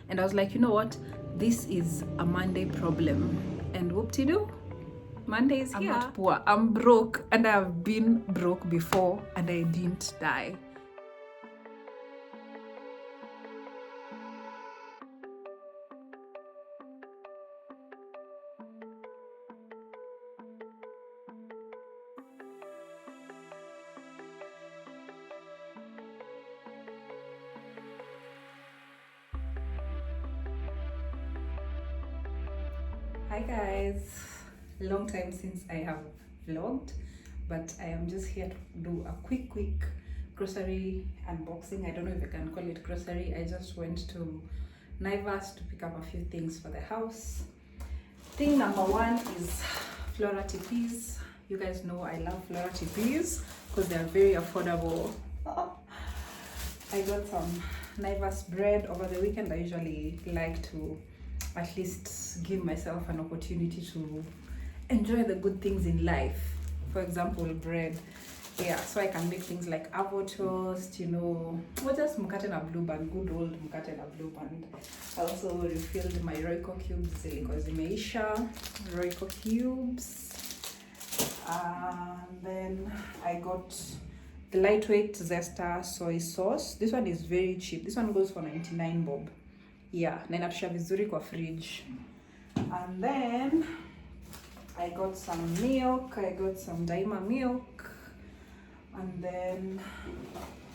And I was like, you know what, this is a Monday problem, and whoop-de-doo, Monday is here. I'm not poor, I'm broke, and I've been broke before and I didn't die. Hi guys, long time since I have vlogged, but I am just here to do a quick grocery unboxing. I don't know if I can call it grocery. I just went to Naivas to pick up a few things for the house. Thing number one is Flora tepees. You guys know I love Flora tepees because they are very affordable. I got some Naivas bread over the weekend. I usually like to at least give myself an opportunity to enjoy the good things in life. For example, bread. Yeah, so I can make things like avocado toast, you know, or just mkate na blue band, good old mkate na blue band. I also refilled my Royco cubes zilikuwa zimeisha, Royco cubes. And then I got the lightweight Zesta soy sauce. This one is very cheap. This one goes for 99 bob. Yeah, na inatusha vizuri kwa fridge. And then I got some milk. I got some Daima milk. And then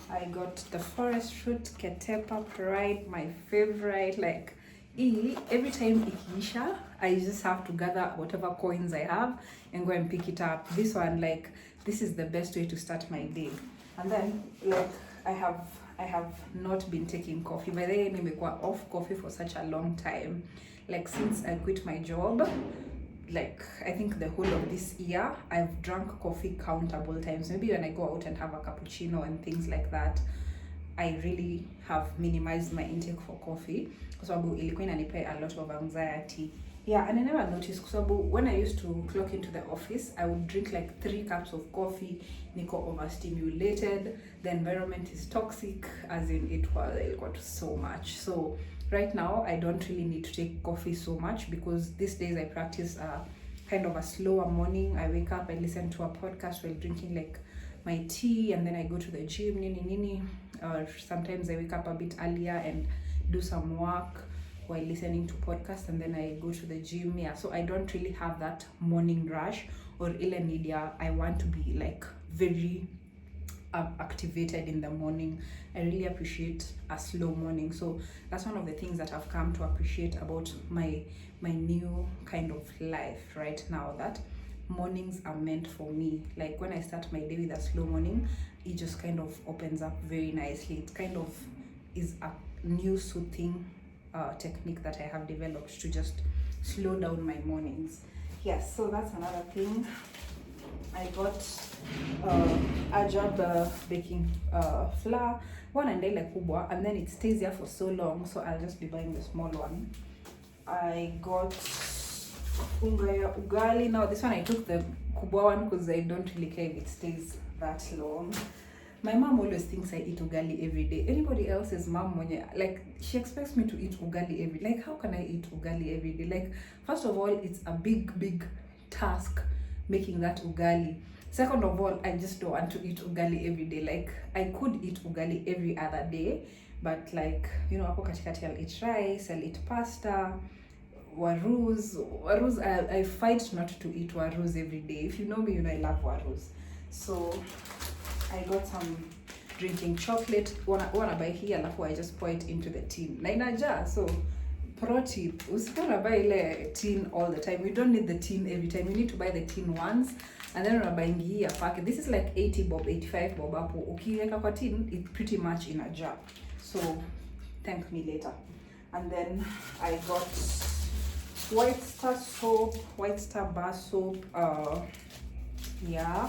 I got the forest fruit Ketepa Pride, my favorite. Like every time ikiisha, I just have to gather whatever coins I have and go and pick it up. This one, like, this is the best way to start my day. And then, like, I have not been taking coffee. By the way, nimekuwa off coffee for such a long time. Like, since I quit my job, like, I think the whole of this year, I've drunk coffee countable times. Maybe when I go out and have a cappuccino and things like that, I really have minimized my intake for coffee. Kwa sababu ilikuwa inanipa a lot of anxiety. Yeah, and I never noticed kwa sababu when I used to clock into the office, I would drink like 3 cups of coffee. Niko overstimulated. The environment is toxic, as in it was so much. So right now, I don't really need to take coffee so much because these days I practice kind of a slower morning. I wake up, I listen to a podcast while drinking like my tea, and then I go to the gym, nini. Or sometimes I wake up a bit earlier and do some work while listening to podcasts, and then I go to the gym. Yeah, so I don't really have that morning rush or ile media. I want to be like very activated in the morning. I really appreciate a slow morning. So that's one of the things that I've come to appreciate about my new kind of life right now, that mornings are meant for me. Like when I start my day with a slow morning, it just kind of opens up very nicely. It kind of is a new soothing technique that I have developed to just slow down my mornings. Yes, so that's another thing. I got Ajab baking flour, one and like kubwa, and then it stays there for so long, so I'll just be buying the small one. I got unga ugali. Now this one I took the kubwa one because I don't really care if it stays that long. My mom always thinks I eat ugali every day. Anybody else's mom, like, she expects me to eat ugali every day. Like, how can I eat ugali every day? Like, first of all, it's a big task making that ugali. Second of all, I just don't want to eat ugali every day. Like, I could eat ugali every other day, but like, you know, hapo katikati I'll eat rice, I'll eat pasta, waruz, I fight not to eat waruz every day. If you know me, you know I love waruz. So I got some drinking chocolate. Wanna buy here, alafu I just pour it into the tin. Na inaja, so pro tip, usipona buy ile tin all the time. You don't need the tin every time. You need to buy the tin once, and then unabuy here packet. This is like 80 bob, 85 bob hapo. Ukiweka kwa tin, it's pretty much in a jar. So thank me later. And then I got White Star soap, White Star bar soap. Yeah.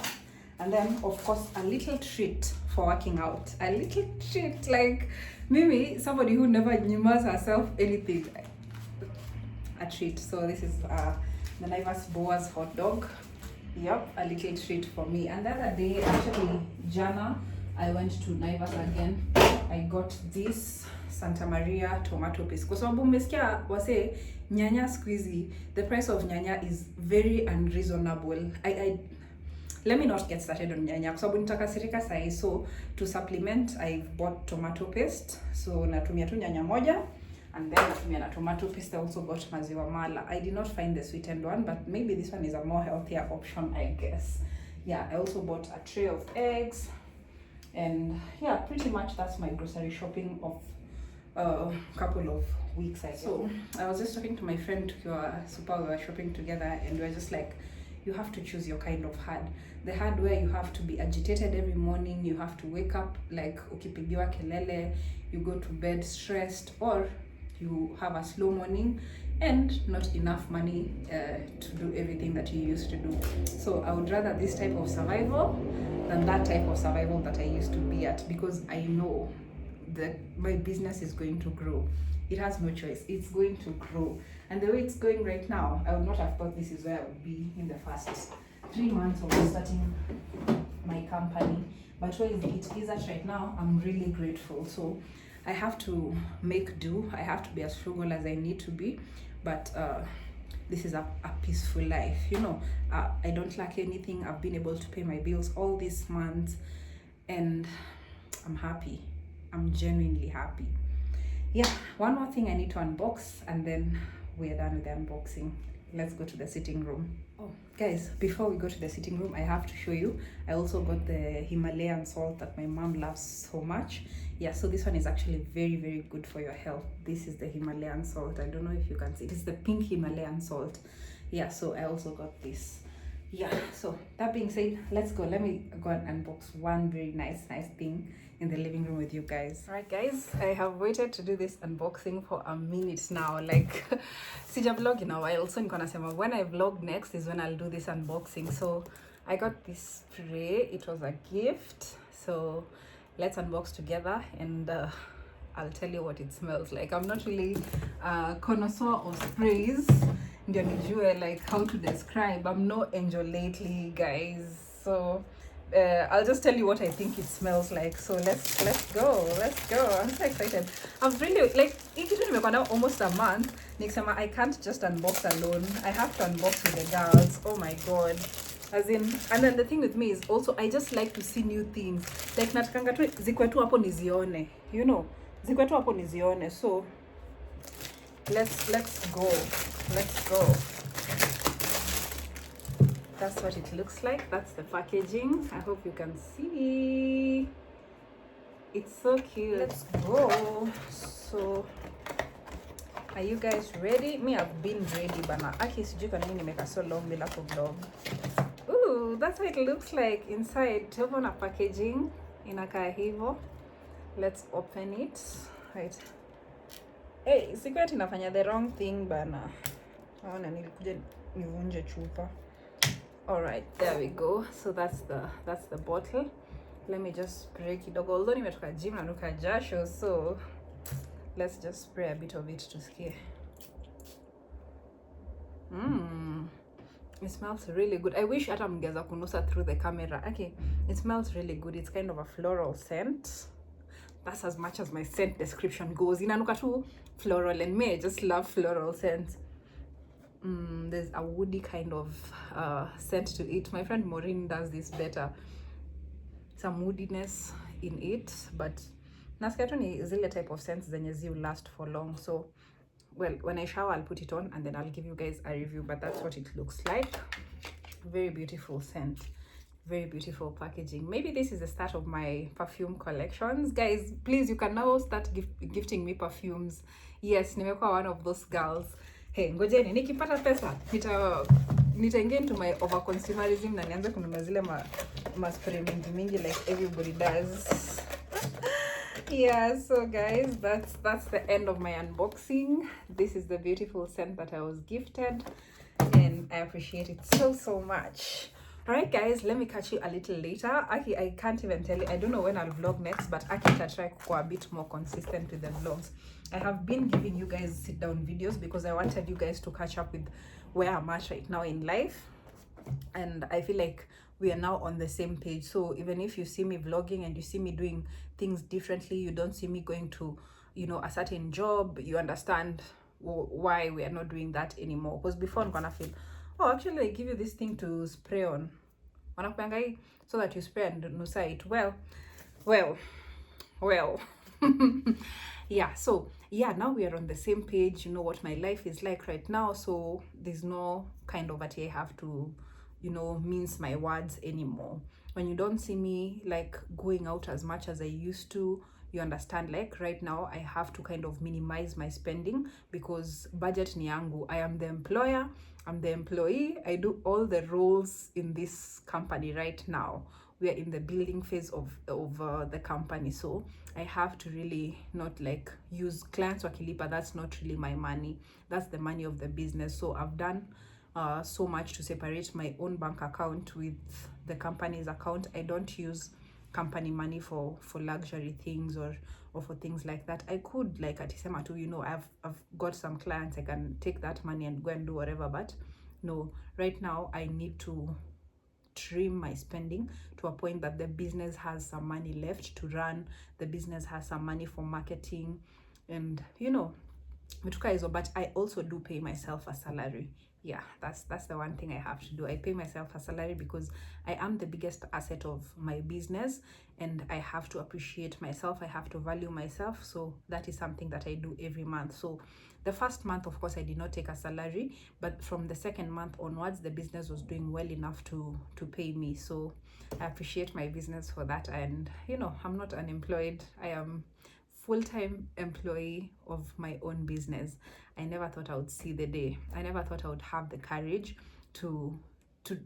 And then, of course, a little treat for working out. A little treat, like maybe somebody who never numbers herself anything. A treat. So this is the Naivas Boas hot dog. Yep, a little treat for me. And the other day, actually, Jana, I went to Naivas again. I got this Santa Maria tomato paste. Kwa sababu mmesikia wase nyanya squeezy, the price of nyanya is very unreasonable. Let me not get started on nyanya kwa sababu nitakasirika sahi. So to supplement, I've bought tomato paste. So natumia tu nyanya moja and then natumia na tomato paste. I also got maziwa mala. I did not find the sweetened one, but maybe this one is a more healthier option, I guess. Yeah, I also bought a tray of eggs. And yeah, pretty much that's my grocery shopping of a couple of weeks, I guess. So I was just talking to my friend who we were shopping together, and we were just like, you have to choose your kind of hard. The hard where you have to be agitated every morning, you have to wake up like ukipigiwa kelele, you go to bed stressed, or you have a slow morning and not enough money to do everything that you used to do. So I would rather this type of survival than that type of survival that I used to be at, because I know that my business is going to grow. It has no choice. It's going to grow. And the way it's going right now, I would not have thought this is where I would be in the first 3 months of starting my company. But where it is at right now, I'm really grateful. So I have to make do. I have to be as frugal as I need to be. But this is a peaceful life. You know, I don't lack anything. I've been able to pay my bills all these months. And I'm happy. I'm genuinely happy. Yeah, one more thing I need to unbox and then we're done with the unboxing. Let's go to the sitting room. Oh, guys, before we go to the sitting room, I have to show you. I also got the Himalayan salt that my mom loves so much. Yeah, so this one is actually very, very good for your health. This is the Himalayan salt. I don't know if you can see. It is the pink Himalayan salt. Yeah, so I also got this. Yeah, so that being said, let's go. Let me go and unbox one very nice thing in the living room with you guys. All right, guys, I have waited to do this unboxing for a minute now. Like, sija vlog in a while. So niko nasema when I vlog next is when I'll do this unboxing. So I got this spray. It was a gift. So let's unbox together and I'll tell you what it smells like. I'm not really a connoisseur of sprays. Ndio nijue like how to describe. I'm no angel lately, guys. So I'll just tell you what I think it smells like. So let's go. I'm so excited. I've really like ikitu nimekuwa now almost a month. Nikisema I can't just unbox alone. I have to unbox with the girls. Oh my god. As in, and then the thing with me is also I just like to see new things. Like natakanga tu zikwe tu hapo nizione. You know, zikwe tu hapo nizione. So let's go. That's what it looks like. That's the packaging. I hope you can see. It's so cute. Let's go. So are you guys ready? Me, I've been ready, bana. Aki sijui kwa nini nimeka so long bila vlog. Ooh, that's what it looks like inside. Tumeona packaging inakaa hivyo. Let's open it. Right. Hey, secret inafanya the wrong thing bana. Naona nilikuja nivunje chupa. All right, there we go. So that's the bottle. Let me just spray kidogo. Although nimetoka gym na nuka jasho, so let's just spray a bit of it to scare. It smells really good. I wish hata mngeza kunusa through the camera. Okay, it smells really good. It's kind of a floral scent. That's as much as my scent description goes. Inanuka tu floral, and me, I just love floral scents. There's a woody kind of scent to it. My friend Maureen does this better. Some woodiness in it, but nasikia tu ni zile type of scents zenye zi last for long. So, well, when I shower, I'll put it on and then I'll give you guys a review. But that's what it looks like. Very beautiful scent. Very beautiful packaging. Maybe this is the start of my perfume collections. Guys, please, you can now start gifting me perfumes. Yes, nimekuwa one of those girls. Hey, ngojeni nikipata pesa nitaingia into my over consumerism na nianze kununua zile ma spray mingi like everybody does. Yeah, so guys, that's the end of my unboxing. This is the beautiful scent that I was gifted and I appreciate it so much. Alright guys, let me catch you a little later. Aki, I can't even tell you. I don't know when I'll vlog next, but Aki will try to go a bit more consistent with the vlogs. I have been giving you guys sit down videos because I wanted you guys to catch up with where I'm at right now in life. And I feel like we are now on the same page. So even if you see me vlogging and you see me doing things differently, you don't see me going to, you know, a certain job, you understand why we are not doing that anymore. Because before I'm gonna feel, oh, actually I give you this thing to spray on, so that you spray and nusa it. Well yeah, so yeah, now we are on the same page. You know what my life is like right now, so there's no kind of I have to, you know, mince my words anymore. When you don't see me like going out as much as I used to, you understand, like right now I have to kind of minimize my spending because budget ni yangu. I am the employer, I'm the employee, I do all the roles in this company right now. We are in the building phase of the company, so I have to really not like use clients wakilipa. That's not really my money, that's the money of the business. So I've done so much to separate my own bank account with the company's account. I don't use company money for luxury things or for things like that. I could, like atisema tu, you know, I've got some clients, I can take that money and go and do whatever, but no, right now I need to trim my spending to a point that the business has some money left to run, the business has some money for marketing, and you know, but I also do pay myself a salary. Yeah, that's the one thing I have to do. I pay myself a salary because I am the biggest asset of my business, and I have to appreciate myself, I have to value myself. So that is something that I do every month. So the first month, of course, I did not take a salary, but from the second month onwards, the business was doing well enough to pay me. So I appreciate my business for that. And you know, I'm not unemployed, I am full-time employee of my own business. I never thought I would see the day. I never thought I would have the courage to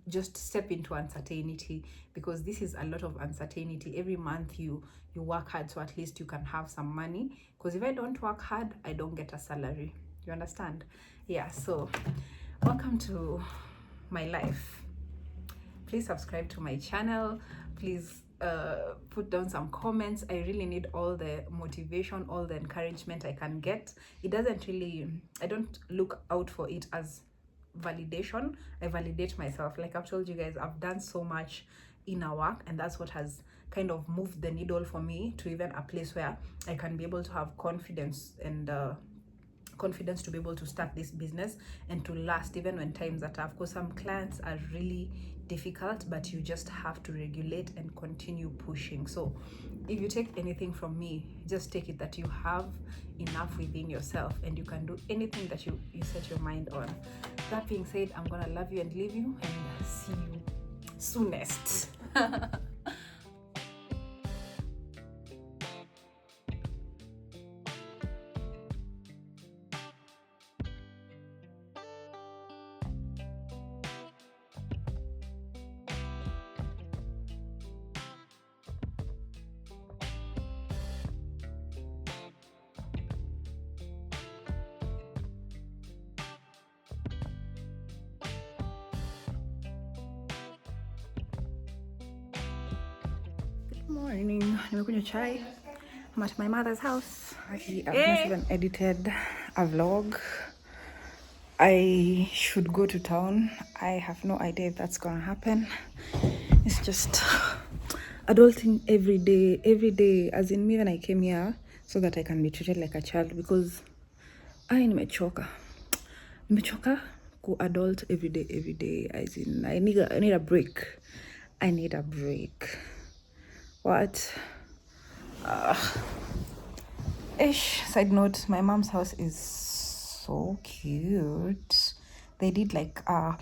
just step into uncertainty, because this is a lot of uncertainty. Every month you work hard so at least you can have some money, because if I don't work hard, I don't get a salary. You understand? Yeah, so welcome to my life. Please subscribe to my channel. Please put down some comments. I really need all the motivation, all the encouragement I can get. It doesn't really, I don't look out for it as validation. I validate myself. Like I've told you guys, I've done so much inner work, and that's what has kind of moved the needle for me to even a place where I can be able to have confidence and confidence to be able to start this business and to last even when times are tough. Because some clients are really difficult, but you just have to regulate and continue pushing. So if you take anything from me, just take it that you have enough within yourself and you can do anything that you set your mind on. That being said, I'm gonna love you and leave you and see you soonest. Morning, nimekunywa chai. I'm at my mother's house. Actually, I've not even edited a vlog. I should go to town. I have no idea if that's gonna happen. It's just adulting every day. As in, me when I came here so that I can be treated like a child, because I nimechoka ku adult every day. As in, I need a break. I need a break. What? Side note, my mom's house is so cute. They did like a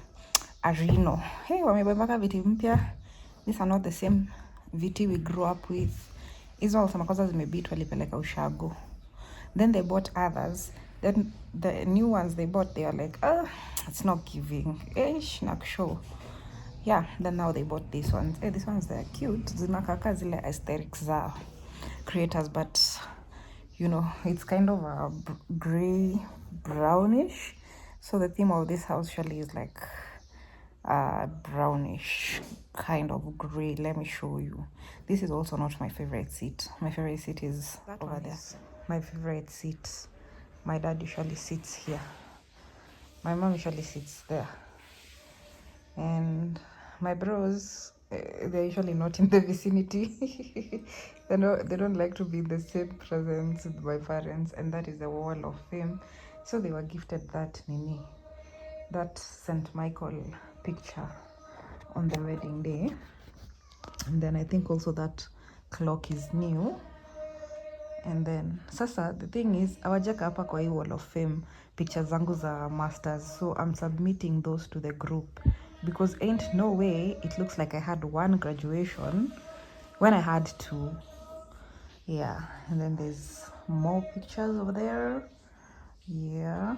reno. Hey, wamebebaka viti mpya. These are not the same viti we grew up with. Hizo also makosa zimebit walipeleka ushago. Then they bought others. Then the new ones they bought, they are like, it's not giving. Nakusho. Yeah, then now they bought these ones. Hey, these ones, they're cute. Zinakaka zile aesthetics za creators, but you know, it's kind of a gray brownish. So the theme of this house surely is like brownish kind of gray. Let me show you. This is also not my favorite seat. My favorite seat is that over there. My favorite seat. My dad usually sits here. My mom usually sits there. And my bros they're usually not in the vicinity. They don't like to be in the same presence with my parents, and that is the wall of fame. So they were gifted that St. Michael picture on the wedding day. And then I think also that clock is new. And then sasa the thing is awajaka hapa kwa hii wall of fame pictures zangu za masters, so I'm submitting those to the group because ain't no way it looks like I had one graduation when I had two. Yeah, and then there's more pictures over there. Yeah,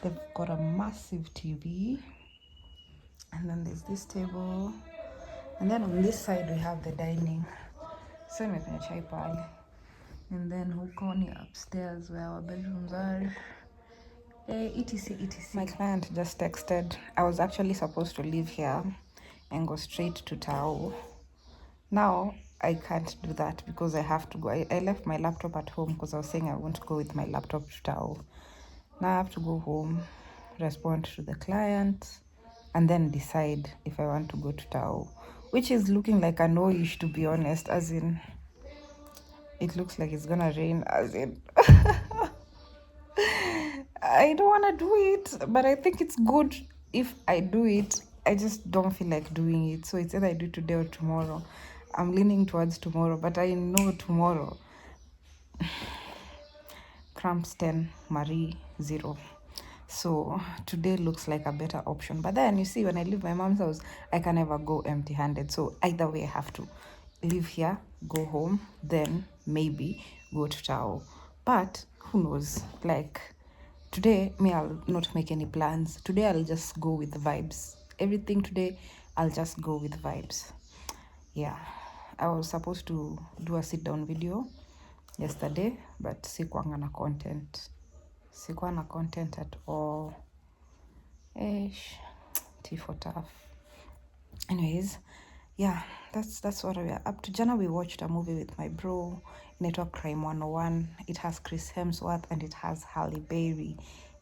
they've got a massive TV, and then there's this table, and then on this side we have the dining. So nimefanya chai pale. And then huko ni upstairs where our bedrooms are. etc etc. My client just texted. I was actually supposed to leave here and go straight to Tao. Now I can't do that because I have to go. I left my laptop at home because I was saying I want to go with my laptop to Tao. Now I have to go home, respond to the client, and then decide if I want to go to Tao, which is looking like a no-ish, to be honest, as in it looks like it's gonna rain, as in I don't want to do it, but I think it's good if I do it. I just don't feel like doing it, so it's either I do it today or tomorrow. I'm leaning towards tomorrow, but I know tomorrow cramps 10, Marie 0. So today looks like a better option. But then you see, when I leave my mom's house, I can never go empty-handed. So either way, I have to leave here, go home, then maybe go to Tao. But who knows? Like today, I'll not make any plans. Today, I'll just go with the vibes. Everything today, I'll just go with vibes. Yeah, I was supposed to do a sit-down video yesterday, but sikuanga na content. Sikuwa na content at all. Tea for tough. Anyways, yeah, that's what we are up to. Jana we watched a movie with my bro, Network Crime 101. It has Chris Hemsworth and it has Halle Berry.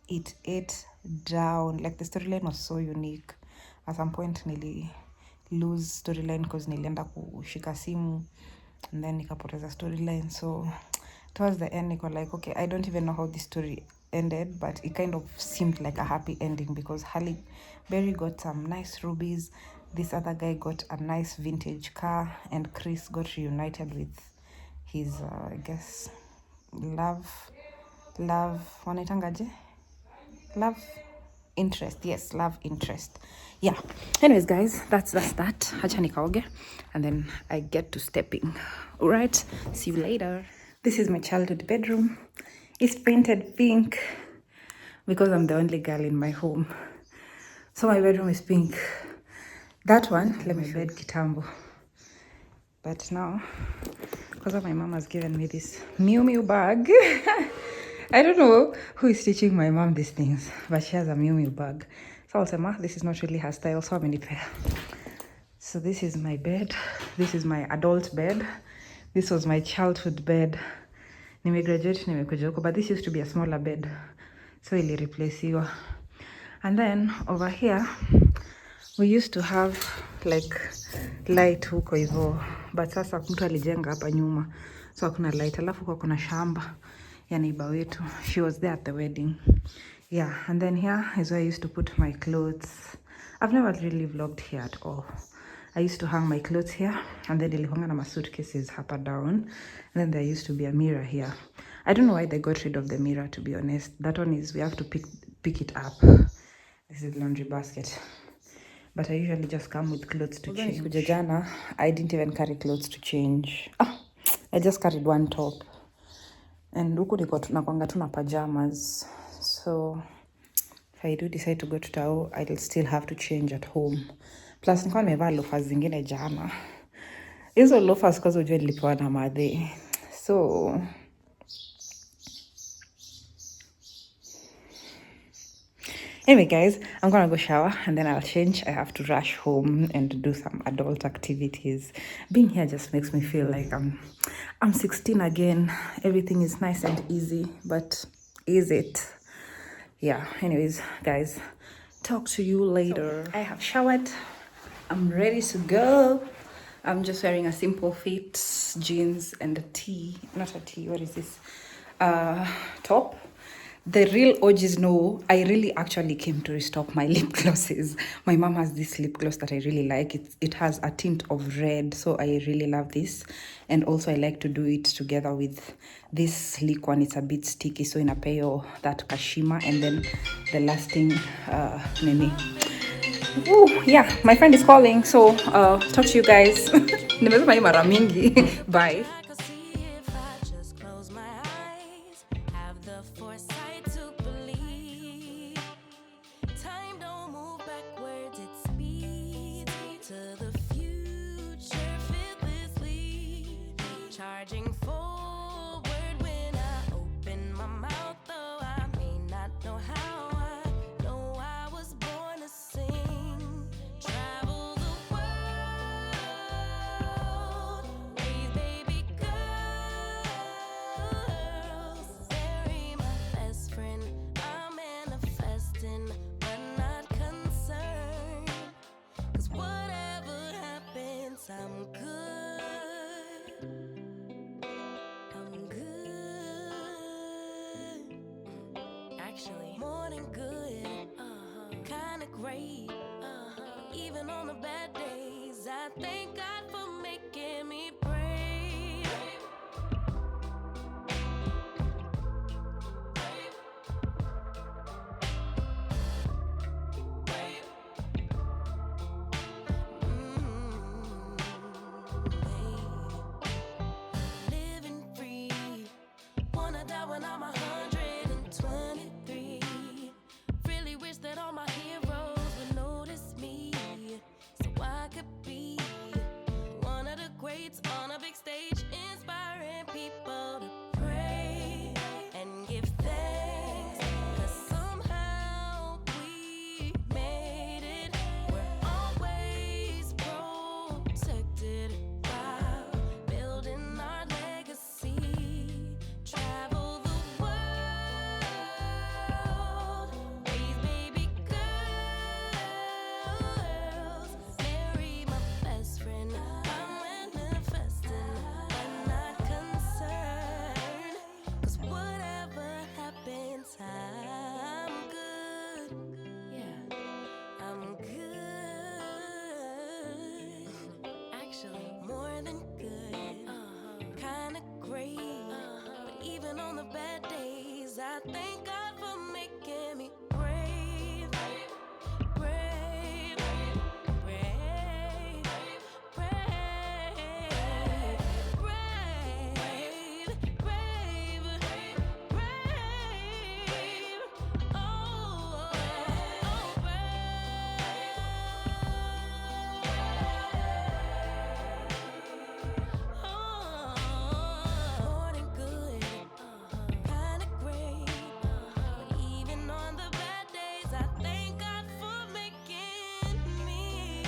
It ate down. Like the storyline was so unique. At some point nili lose storyline because nilienda kushika simu and then nikapoteza storyline. So towards the end niko like, okay, I don't even know how this story ended, but it kind of seemed like a happy ending because Halle Berry got some nice rubies, this other guy got a nice vintage car, and Chris got reunited with his I guess love wanaitangaje, love interest. Yes, love interest. Yeah, anyways guys, that's that. Hacha nikaoge and then I get to stepping. All right, see you later. This is my childhood bedroom. It's painted pink because I'm the only girl in my home, so my bedroom is pink. That one, let me bed kitambo, but now because my mom has given me this Miu Miu bag. I don't know who is teaching my mom these things, but she has a Miu Miu bag. So I'll say, Ma, this is not really her style, so I'm in it. So this is my bed. This is my adult bed. This was my childhood bed. Graduate, but this used to be a smaller bed, so ili replace you. And then over here, we used to have like light huko hivyo, but sasa mtu alijenga hapa nyuma, so hakuna light. Alafu kwa kuna shamba ya neighbor wetu. She was there at the wedding. Yeah, and then here is where I used to put my clothes. I've never really vlogged here at all. I used to hang my clothes here, and then nilihanga na my suitcases hapa down, and then there used to be a mirror here. I don't know why they got rid of the mirror, to be honest. That one is, we have to pick it up. This is laundry basket. But I usually just come with clothes to change. Jana, I didn't even carry clothes to change. I just carried one top. And huku niko tunakwanga tuna pajamas. So if I do decide to go to Tao, I'll still have to change at home. Plus nilikuwa nimevaa loafers zingine jana. Hizo loafers kwa ujue nilipewa na madhe. So anyway guys, I'm gonna go shower and then I'll change. I have to rush home and do some adult activities. Being here just makes me feel like I'm 16 again. Everything is nice and easy, but is it? Yeah, anyways guys, talk to you later. So, I have showered I'm ready to go. I'm just wearing a simple fit jeans and a tee, not a tee, what is this? Top. The real OGs know I really actually came to restock my lip glosses. My mom has this lip gloss that I really like. It has a tint of red, so I really love this. And also I like to do it together with this sleek one. It's a bit sticky, so in a pair that kashima, and then the lasting nini. Ooh, yeah, my friend is calling, so talk to you guys. Nimesema hii mara mingi. Bye. Charging forward when I open my mouth, though I may not know how. I know I was born to sing. Travel the world, raise baby girls. Bury my best friend. I'm manifesting, but not concerned. 'Cause whatever happens, I'm good. Actually, more than good, kinda great, even on the bad days, I thank God for making me brave. Living free, wanna die when I'm 123. Really wish that all my heroes would notice me, so I could be one of the greats on a big stage, inspiring people to pray and give thanks. 'Cause somehow we made it. We're always protected while building our legacy. Travel the world, raise baby girls, marry my best friend. I'm manifesting, but not concerned. 'Cause whatever happens, I'm good. Yeah, I'm good. Actually, more than good, kinda great. But even on the bad days, I thank God for making me brave. Brave, brave, brave, brave, brave, brave. Oh, more than good, kinda great. But even on the bad days, I thank God for making me.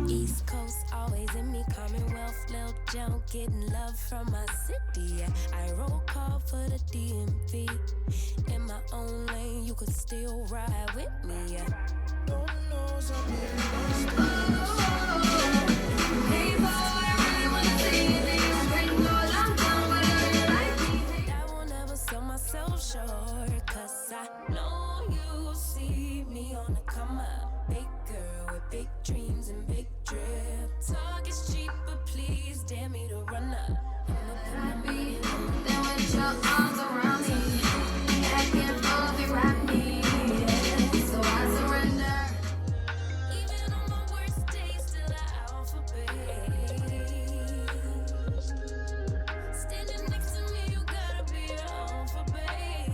East Coast always in me, Commonwealth, Lil Joe, getting love from my city. I roll call for the DMV. In my own lane, you could still ride with me. I will never sell myself short, 'cause I know you see me on the come up. Big girl with big dreams and big drip. Talk is cheap, but please dare me to run up. I'ma put my money on. Then with your arms around me, I can't fall if you wrap me. So I surrender. Even on my worst days, still the alphabet. Standing next to me, you gotta be an alphabet.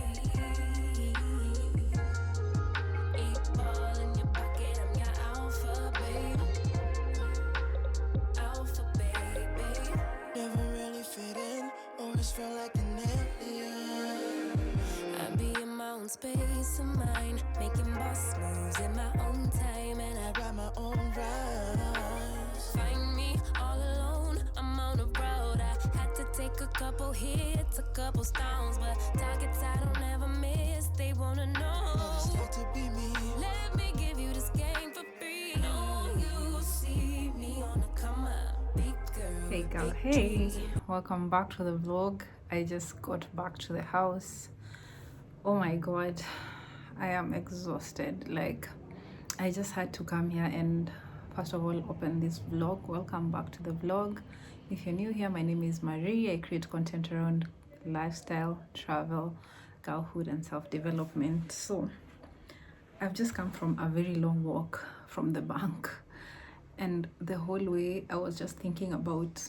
space of mine, making boss moves in my own time, and I write my own rhymes. Find me all alone, I'm on the road. I had to take a couple hits, a couple stones, but targets I don't ever miss. They wanna know. Start to be me. Let me give you this game for free. No, you see me on the come up, big girl. Hey girl, hey, welcome back to the vlog. I just got back to the house. Oh my god, I am exhausted. Like, I just had to come here and first of all open this vlog. Welcome back to the vlog. If you're new here, my name is Marie. I create content around lifestyle, travel, girlhood and self-development. So I've just come from a very long walk from the bank, and the whole way I was just thinking about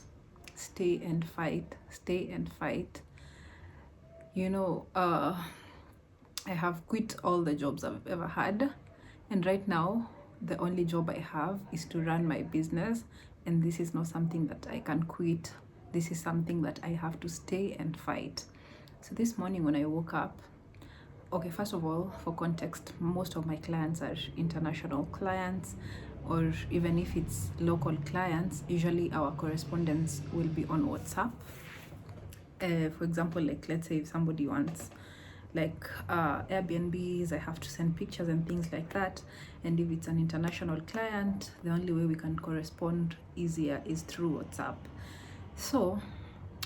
stay and fight. You know, I have quit all the jobs I've ever had, and right now the only job I have is to run my business, and this is not something that I can quit. This is something that I have to stay and fight. So this morning when I woke up, okay, first of all, for context, most of my clients are international clients, or even if it's local clients, usually our correspondence will be on WhatsApp. For example, like let's say if somebody wants like Airbnbs, I have to send pictures and things like that. And if it's an international client, the only way we can correspond easier is through WhatsApp. So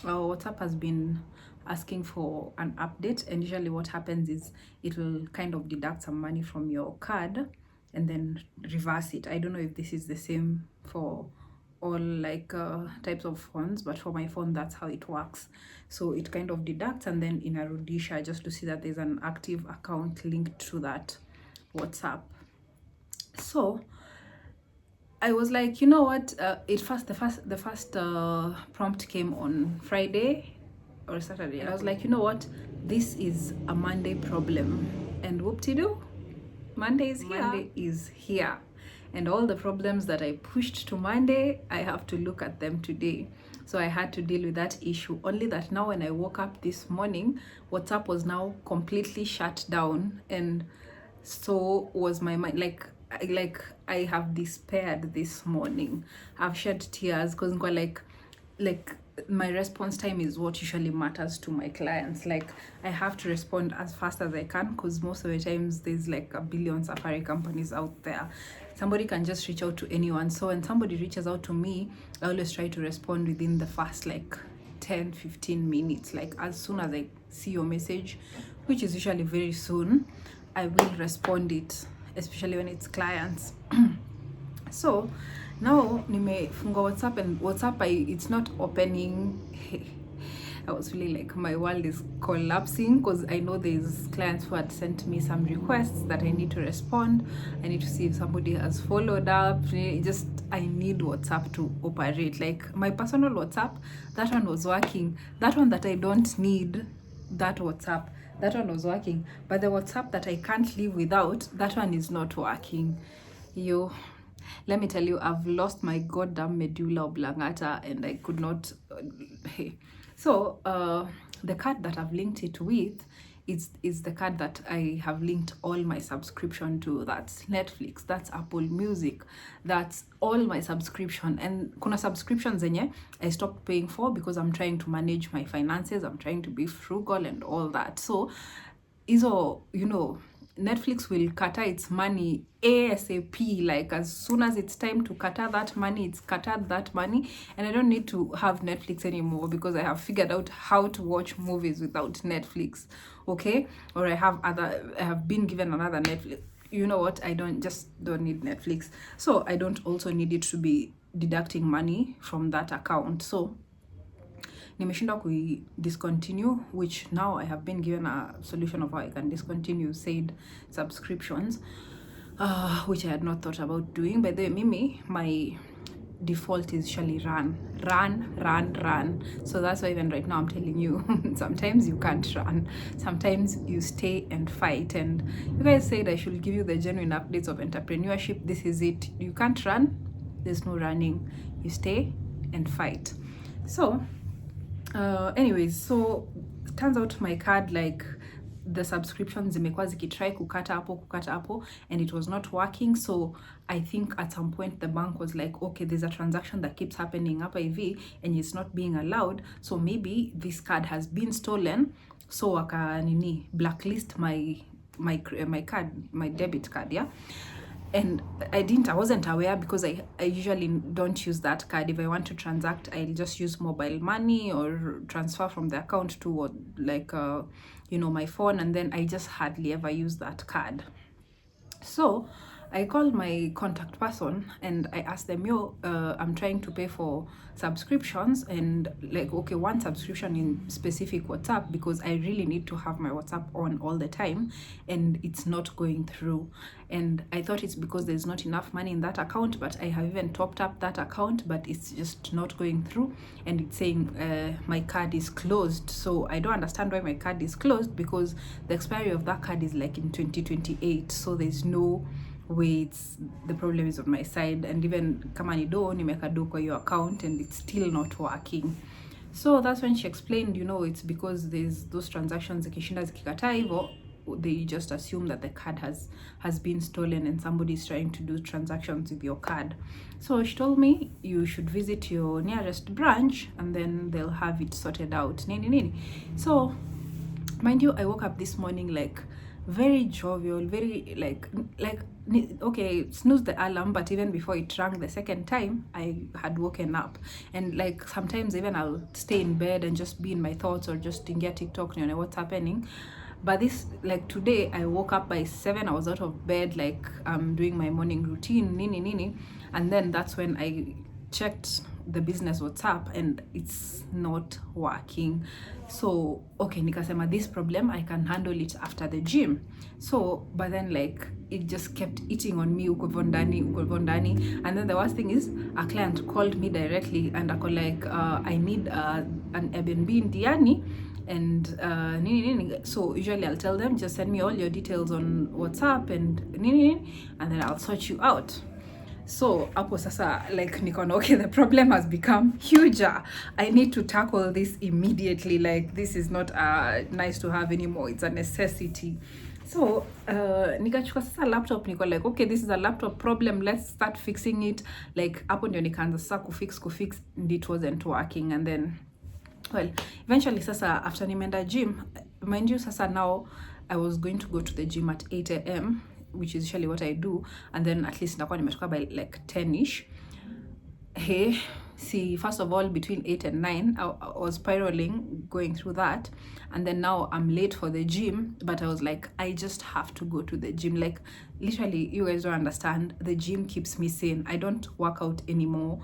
WhatsApp has been asking for an update, and usually what happens is it will kind of deduct some money from your card and then reverse it. I don't know if this is the same for all like types of phones, but for my phone that's how it works. So it kind of deducts and then in a Rudisha just to see that there's an active account linked to that WhatsApp. So I was like, you know what, the first prompt came on Friday or Saturday, and I was like, you know what, this is a Monday problem, and whoop-de-doo, Monday is here. And all the problems that I pushed to Monday, I have to look at them today. So I had to deal with that issue. Only that now when I woke up this morning, WhatsApp was now completely shut down, and so was my mind. Like I have despaired this morning. I've shed tears because like my response time is what usually matters to my clients. Like I have to respond as fast as I can, because most of the times there's like a billion safari companies out there. Somebody can just reach out to anyone. So when somebody reaches out to me, I always try to respond within the first like 10-15 minutes. Like as soon as I see your message, which is usually very soon, I will respond it, especially when it's clients. So now nimefunga WhatsApp, and WhatsApp it's not opening. I was feeling like my world is collapsing, because I know there's clients who had sent me some requests that I need to respond. I need to see if somebody has followed up. I need WhatsApp to operate. Like my personal WhatsApp, that one was working. That one that I don't need, that WhatsApp, that one was working. But the WhatsApp that I can't live without, that one is not working. Let me tell you, I've lost my goddamn medulla oblongata, and I could not. So the card that I've linked it with is the card that I have linked all my subscription to. That's Netflix, that's Apple Music, that's all my subscription. And kuna subscriptions zenye I stopped paying for because I'm trying to manage my finances, I'm trying to be frugal and all that. So iso, you know, Netflix will kata its money ASAP. Like as soon as it's time to kata that money, it's kated that money, and I don't need to have Netflix anymore because I have figured out how to watch movies without Netflix. Okay, or I have been given another Netflix. You know what, I don't need Netflix, so I don't also need it to be deducting money from that account. So nimeshinda kui discontinue, which now I have been given a solution of how I can discontinue said subscriptions, which I had not thought about doing. By the way, Mimi, my default is usually run. So that's why even right now I'm telling you, sometimes you can't run, sometimes you stay and fight. And you guys said I should give you the genuine updates of entrepreneurship. This is it. You can't run, there's no running, you stay and fight. So anyways, so it turns out my card, like the subscriptions zimekuwa zikitry kukata hapo and it was not working. So I think at some point the bank was like, okay, there's a transaction that keeps happening hapa hivi and it's not being allowed, so maybe this card has been stolen. So waka blacklist my card, my debit card, yeah. And I wasn't aware, because I usually don't use that card. If I want to transact, I'll just use mobile money or transfer from the account to like my phone, and then I just hardly ever use that card. So I called my contact person and I asked them, I'm trying to pay for subscriptions, and like, okay, one subscription in specific WhatsApp, because I really need to have my WhatsApp on all the time and it's not going through. And I thought it's because there's not enough money in that account, but I have even topped up that account, but it's just not going through, and it's saying my card is closed. So I don't understand why my card is closed, because the expiry of that card is like in 2028, so there's no way the problem is on my side. And even kama ni do nimeka do kwa your account and it's still not working. So that's when she explained, it's because there's those transactions zikishinda zikikataa hivyo, they just assume that the card has been stolen and somebody is trying to do transactions with your card. So she told me you should visit your nearest branch and then they'll have it sorted out. So mind you, I woke up this morning like very jovial, very like okay, snooze the alarm, but even before it rang the second time, I had woken up. And like sometimes even I'll stay in bed and just be in my thoughts or just ingia TikTok, what's happening. But this, like today, I woke up by 7, I was out of bed, like I'm doing my morning routine, and then that's when I checked the business WhatsApp and it's not working. So okay, nikasema this problem I can handle it after the gym. So but then like it just kept eating on me, uko vondani. And then the worst thing is a client called me directly and I like I need an Airbnb in Diani, and so usually I'll tell them just send me all your details on WhatsApp and then I'll sort you out. So hapo sasa like niko okay, the problem has become huger. I need to tackle this immediately. Like this is not nice to have anymore, it's a necessity. So nikachukua sasa laptop, niko like okay, this is a laptop problem, let's start fixing it. Like hapo ndio nikaanza sasa kufix and it wasn't working. And then well, eventually sasa after nimeenda gym, mind you sasa now I was going to go to the gym at 8 a.m, which is usually what I do, and then at least nakuwa nimetoka by like 10ish. Hey, see, first of all, between 8 and 9 I was spiraling going through that, and then now I'm late for the gym, but I was like, I just have to go to the gym. Like literally, you guys don't understand, the gym keeps me sane. I don't work out anymore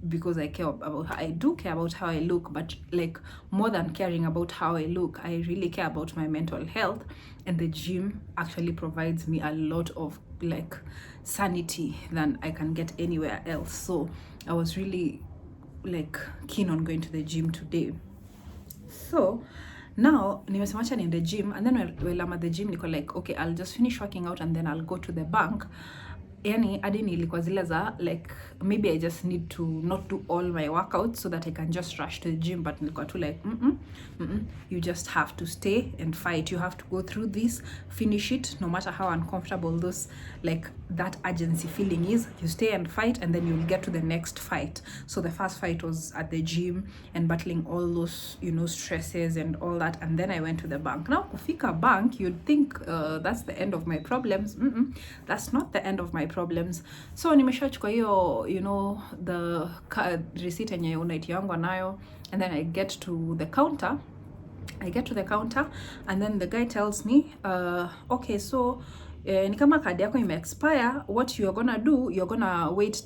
because I do care about how I look, but like more than caring about how I look, I really care about my mental health, and the gym actually provides me a lot of like sanity than I can get anywhere else. So I was really like keen on going to the gym today. So now nimesemacha in the gym, and then while I'm at the gym niko like okay, I'll just finish working out and then I'll go to the bank. Yani hadi nilikuwa zile za like maybe I just need to not do all my workouts so that I can just rush to the gym, but nilikuwa tu like you just have to stay and fight. You have to go through this, finish it, no matter how uncomfortable those like that urgency feeling is. You stay and fight, and then you'll get to the next fight. So the first fight was at the gym and battling all those stresses and all that, and then I went to the bank. Now kufika bank, you'd think that's the end of my problems. That's not the end of my problems. So nimeshachukua hiyo the receipt yenye unaiti yangu nayo, and then I get to the counter, and then the guy tells me okay, so ni kama kadi yako ime expire, what you're gonna do, you're gonna wait,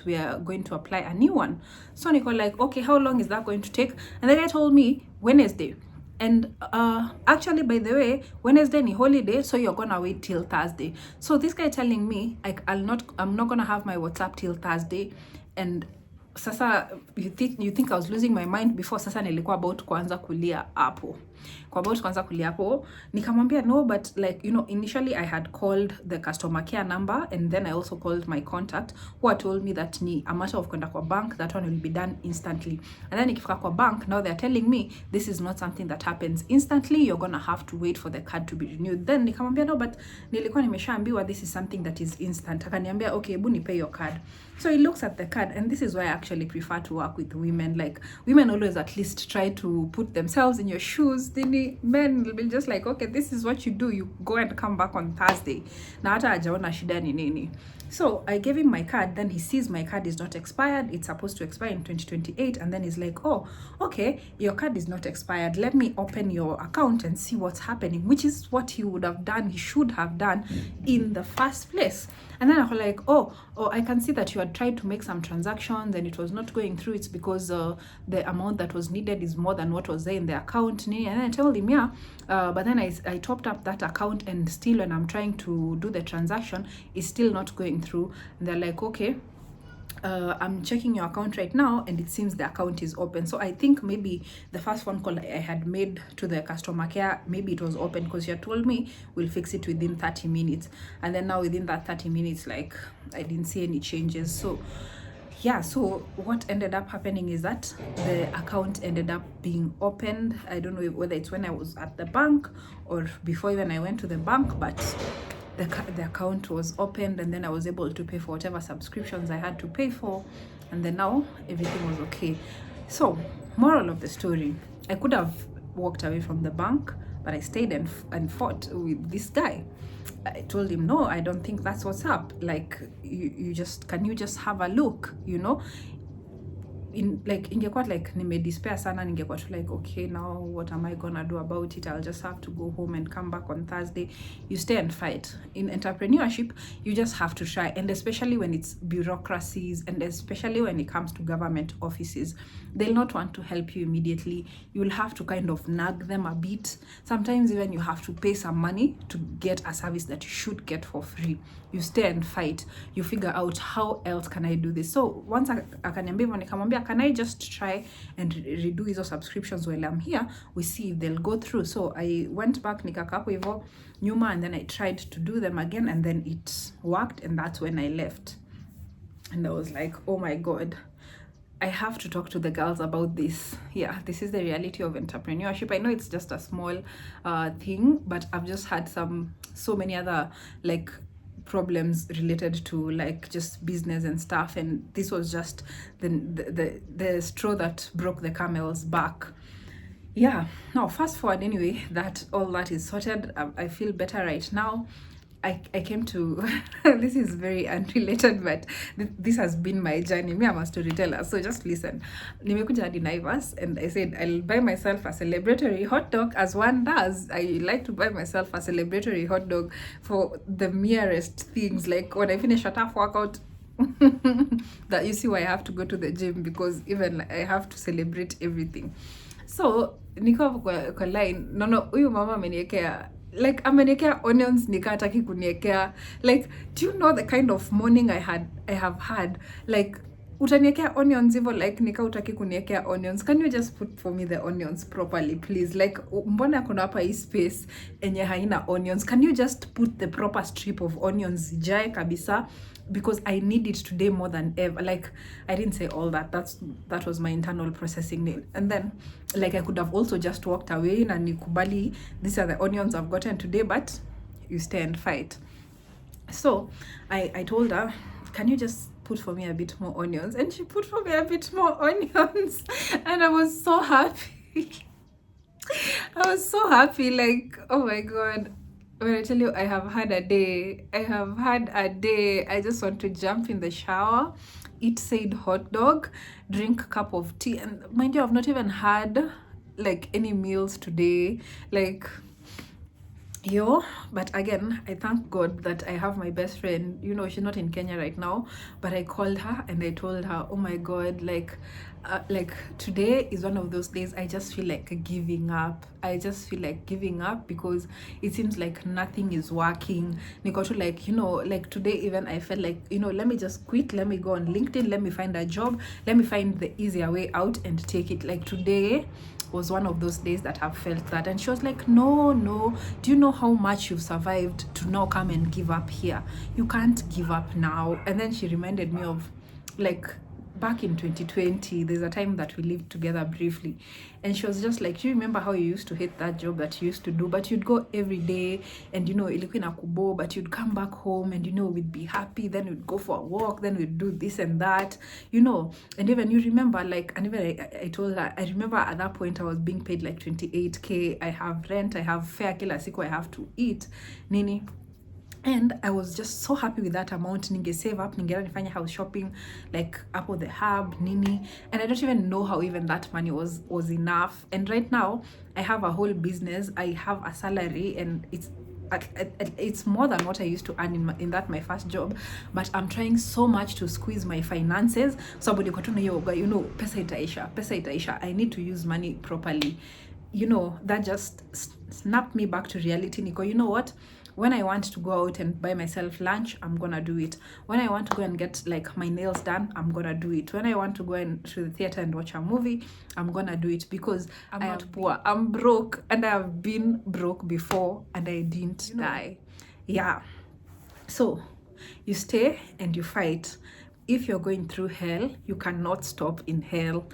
we are going to apply a new one. So niko like okay, how long is that going to take? And the guy told me Wednesday. And actually, by the way, Wednesday ni holiday, so you're gonna wait till Thursday. So this guy telling me I'm not gonna have my WhatsApp till Thursday, and sasa you think I was losing my mind before. Sasa nilikuwa about kuanza kulia hapo. Nikamwambia no, but like, you know, initially I had called the customer care number, and then I also called my contact who told me that ni a matter of kwenda kwa bank, that one will be done instantly. And then nikifika kwa bank, now they're telling me this is not something that happens instantly, you're gonna have to wait for the card to be renewed. Then nikamwambia no, but nilikuwa nimeshaambiwa this is something that is instant. Akaniambia okay, hebu nipe your card. So he looks at the card, and this is why I actually prefer to work with women. Like, women always at least try to put themselves in your shoes. Then men will be just like, okay, this is what you do, you go and come back on Thursday. Na hata hajaona shida ni nini. So I gave him my card, then he sees my card is not expired, it's supposed to expire in 2028, and then he's like, oh, okay, your card is not expired, let me open your account and see what's happening, which is what he would have done, he should have done in the first place. And then I was like, oh, I can see that you had tried to make some transactions and it was not going through. It's because the amount that was needed is more than what was there in the account. And then I told him, yeah, but then I topped up that account, and still when I'm trying to do the transaction, it's still not going through. And they're like, okay, I'm checking your account right now, and it seems the account is open. So I think maybe the first phone call I had made to the customer care, maybe it was open because you had told me we'll fix it within 30 minutes. And then now within that 30 minutes, like, I didn't see any changes. So yeah, so what ended up happening is that the account ended up being opened. I don't know whether it's when I was at the bank or before even I went to the bank, but the account was opened, and then I was able to pay for whatever subscriptions I had to pay for, and then now everything was okay. So moral of the story, I could have walked away from the bank, but I stayed and fought with this guy. I told him, no, I don't think that's what's up. Like, can you just have a look, you know? Ingekuwa like nimedespair sana, ningekuwa tu like, okay, now what am I gonna do about it? I'll just have to go home and come back on Thursday. You stay and fight. In entrepreneurship, you just have to try, and especially when it's bureaucracies, and especially when it comes to government offices, they'll not want to help you immediately. You'll have to kind of nag them a bit. Sometimes even you have to pay some money to get a service that you should get for free. You stay and fight. You figure out, how else can I do this? So once akaniambia hivyo, nikamwambia, can I just try and redo hizo subscriptions while I'm here? We see if they'll go through. So I went back, nikakaa hapo hivyo nyuma, and then I tried to do them again, and then it worked, and that's when I left. And I was like, oh my God, I have to talk to the girls about this. Yeah, this is the reality of entrepreneurship. I know it's just a small thing, but I've just had so many other like problems related to like just business and stuff, and this was just the straw that broke the camel's back. Yeah, now fast forward anyway, that all that is sorted. I feel better right now. I came to this is very unrelated, but this has been my journey. Me, I'm a storyteller, so just listen. Nimekuja hadi Naivas, and I said I'll buy myself a celebratory hot dog, as one does. I like to buy myself a celebratory hot dog for the merest things, like when I finish a tough workout. That you see why I have to go to the gym, because even I have to celebrate everything. So niko kwa line, no, huyu mama ameniekea, like ameniekea onions, nikataki kuniekea. Like, do you know the kind of morning I have had? Like, utaniekea onions hivyo, like nika utaki kuniekea onions. Can you just put for me the onions properly, please? Like, mbona kuna hapa hii space enye haina onions? Can you just put the proper strip of onions jae kabisa? Because I need it today more than ever. Like, I didn't say all that. That was my internal processing. And then, like, I could have also just walked away and nikubali, these are the onions I've gotten today, but you stay and fight. So I told her, can you just put for me a bit more onions? And she put for me a bit more onions, and I was so happy. I was so happy, like, oh my God. When I tell you I have had a day, I just want to jump in the shower, eat said hot dog, drink a cup of tea, and mind you, I've not even had like any meals today, like, but again, I thank God that I have my best friend. You know, she's not in Kenya right now, but I called her and I told her, oh my God, like, like today is one of those days I just feel like giving up. I just feel like giving up because it seems like nothing is working. Niko tu like, you know, like today even I felt like, you know, let me just quit, let me go on LinkedIn, let me find a job, let me find the easier way out and take it. Like today was one of those days that I've felt that. And she was like, no, do you know how much you've survived to now come and give up here? You can't give up now. And then she reminded me of like back in 2020, there's a time that we lived together briefly, and she was just like, you remember how you used to hate that job that you used to do, but you'd go every day, and you know, ilikuwa inakubo, but you'd come back home and you know, we'd be happy, then we'd go for a walk, then we'd do this and that, you know. And even you remember, like, and even I told her, I remember at that point I was being paid like 28k, I have rent, I have fare kila siku, I have to eat nini. And I was just so happy with that amount. Ninge save up, ningeenda nifanya house shopping, like Apple the Hub, nini. And I don't even know how even that money was enough. And right now, I have a whole business. I have a salary, and it's more than what I used to earn in that my first job. But I'm trying so much to squeeze my finances. Somebody got to know, you know, pesa itaisha. I need to use money properly. You know, that just snapped me back to reality. Nico, you know what? When I want to go out and buy myself lunch, I'm gonna do it. When I want to go and get like my nails done, I'm gonna do it. When I want to go to the theater and watch a movie, I'm gonna do it because I'm not poor. I'm broke, and I have been broke before, and I didn't die. Yeah. So you stay and you fight. If you're going through hell, you cannot stop in hell.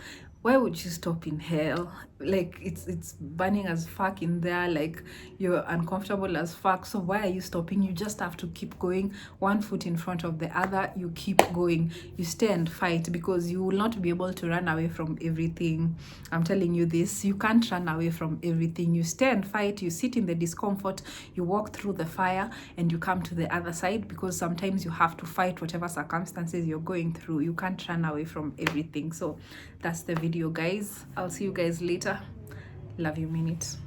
Why would you stop in hell? Like it's burning as fuck in there, like you're uncomfortable as fuck. So why are you stopping? You just have to keep going, one foot in front of the other. You keep going, you stay and fight, because you will not be able to run away from everything. I'm telling you this, you can't run away from everything. You stay and fight, you sit in the discomfort, you walk through the fire, and you come to the other side, because sometimes you have to fight whatever circumstances you're going through. You can't run away from everything. So that's the video, guys. I'll see you guys later. Love you, minute.